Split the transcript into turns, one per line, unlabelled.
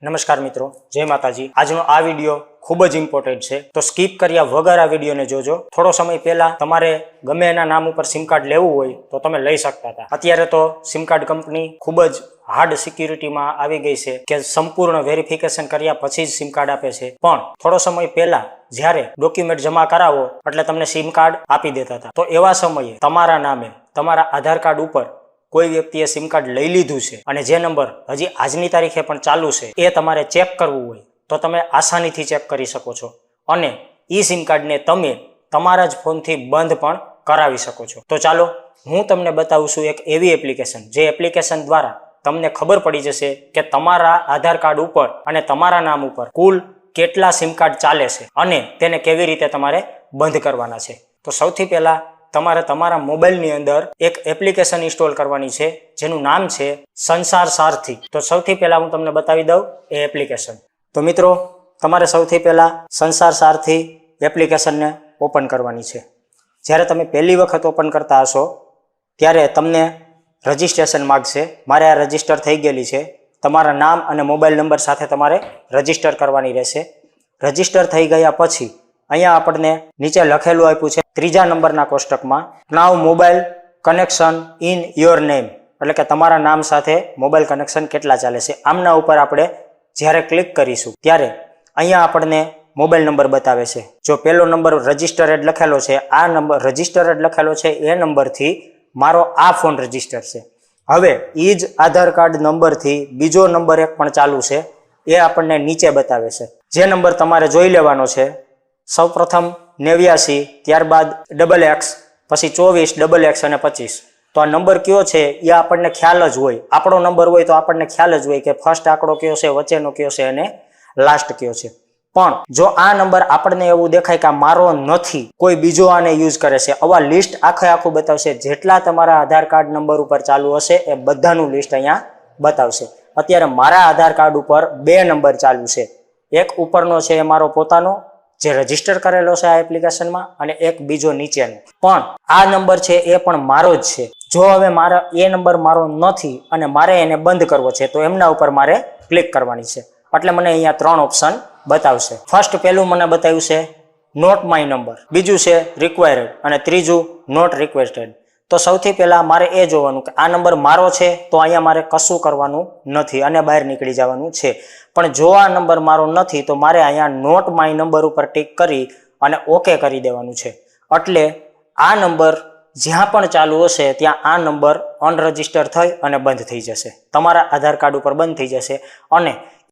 નમસ્કાર મિત્રો, જય માતાજી। આજનો આ વિડીયો ખૂબ જ ઇમ્પોર્ટન્ટ છે, તો સ્કીપ કર્યા વગર આ વિડીયોને જોજો। થોડો સમય પહેલા તમારે ગમે એના નામ ઉપર સિમ કાર્ડ લેવું હોય તો તમે લઈ શકતા હતા। અત્યારે તો સિમ કાર્ડ કંપની ખૂબ જ હાર્ડ સિક્યુરિટીમાં આવી ગઈ છે કે સંપૂર્ણ વેરિફિકેશન કર્યા પછી જ સિમ કાર્ડ આપે છે। પણ થોડો સમય પહેલા જ્યારે ડોક્યુમેન્ટ જમા કરાવો એટલે તમને સિમ કાર્ડ આપી દેતા હતા। તો એવા સમયે તમારા નામે તમારા આધાર કાર્ડ ઉપર કોઈ વ્યક્તિએ સિમ કાર્ડ લઈ લીધું છે અને જે નંબર હજી આજની તારીખે પણ ચાલુ છે એ તમારે ચેક કરવું હોય તો તમે આસાનીથી ચેક કરી શકો છો અને ઈ સિમ કાર્ડને તમે તમારા જ ફોનથી બંધ પણ કરાવી શકો છો। તો ચાલો હું તમને બતાવું છું એક એવી એપ્લિકેશન, જે એપ્લિકેશન દ્વારા તમને ખબર પડી જશે કે તમારા આધાર કાર્ડ ઉપર અને તમારા નામ ઉપર કુલ કેટલા સિમ કાર્ડ ચાલે છે અને તેને કેવી રીતે તમારે બંધ કરવાના છે। તો સૌથી પહેલા તમારે તમારા મોબાઈલની અંદર એક એપ્લિકેશન ઇન્સ્ટોલ કરવાની છે જેનું નામ છે સંસાર સારથી। તો સૌથી પહેલા હું તમને બતાવી દઉં એ એપ્લિકેશન। તો મિત્રો, તમારે સૌથી પહેલા સંસાર સારથી એપ્લિકેશનને ઓપન કરવાની છે। જ્યારે તમે પહેલી વખત ઓપન કરતા હશો ત્યારે તમને રજિસ્ટ્રેશન માગશે। મારે આ રજિસ્ટર થઈ ગયેલી છે। તમારા નામ અને મોબાઈલ નંબર સાથે તમારે રજિસ્ટર કરવાની રહેશે। રજિસ્ટર થઈ ગયા પછી અહીંયા આપણને નીચે લખેલું આપ્યું છે ત્રીજા નંબરના કોષ્ટકમાં now mobile connection in your name, એટલે કે તમારા નામ સાથે મોબાઈલ કનેક્શન કેટલા ચાલે છે। આમના ઉપર આપણે જ્યારે ક્લિક કરીશું ત્યારે અહીંયા આપણને મોબાઈલ નંબર બતાવે છે। જો પહેલો નંબર રજિસ્ટરેડ લખેલો છે, આ નંબર રજિસ્ટરેડ લખેલો છે એ નંબરથી મારો આ ફોન રજિસ્ટર છે। હવે એ જ આધાર કાર્ડ નંબરથી બીજો નંબર એક પણ ચાલુ છે એ આપણને નીચે બતાવે છે। જે નંબર તમારે જોઈ લેવાનો છે, સૌ પ્રથમ 89, ત્યારબાદ XX, પછી 24, XX અને 25। તો આ નંબર કયો છે એ આપણને ખ્યાલ જ હોય। આપણો નંબર હોય તો આપણને ખ્યાલ જ હોય કે ફર્સ્ટ આંકડો કયો છે, વચ્ચેનો કયો છે અને લાસ્ટ કયો છે। પણ જો આ નંબર આપણને એવું દેખાય કે આ મારો નથી, કોઈ બીજો આને યુઝ કરે છે, આવા લિસ્ટ આખું બતાવશે। જેટલા તમારા આધાર કાર્ડ નંબર ઉપર ચાલુ હશે એ બધાનું લિસ્ટ અહીંયા બતાવશે। અત્યારે મારા આધાર કાર્ડ ઉપર 2 નંબર ચાલુ છે। એક ઉપરનો છે એ મારો પોતાનો જે રજીસ્ટર કરેલો છે આ એપ્લિકેશનમાં, અને એક બીજો નીચેનો। પણ આ નંબર છે એ પણ મારો જ છે। જો હવે મારો એ નંબર મારો નથી અને મારે એને બંધ કરવો છે તો એમના ઉપર મારે ક્લિક કરવાની છે, એટલે મને અહીંયા 3 ઓપ્શન બતાવશે। ફર્સ્ટ પહેલું મને બતાવ્યું છે નોટ માય નંબર, બીજું છે રિક્વાયર્ડ અને ત્રીજું નોટ રિક્વેસ્ટેડ। તો સૌથી પહેલા મારે એ જોવાનું કે આ નંબર મારો છે તો અહીંયા મારે કશું કરવાનું નથી અને બહાર નીકળી જવાનું છે। પણ જો આ નંબર મારો નથી તો મારે અહીંયા નોટ માય નંબર ઉપર ટિક કરી અને ઓકે કરી દેવાનું છે। એટલે આ નંબર જ્યાં પણ ચાલુ હશે ત્યાં આ નંબર અનરજિસ્ટર થઈ અને બંધ થઈ જશે, તમારા આધાર કાર્ડ ઉપર બંધ થઈ જશે અને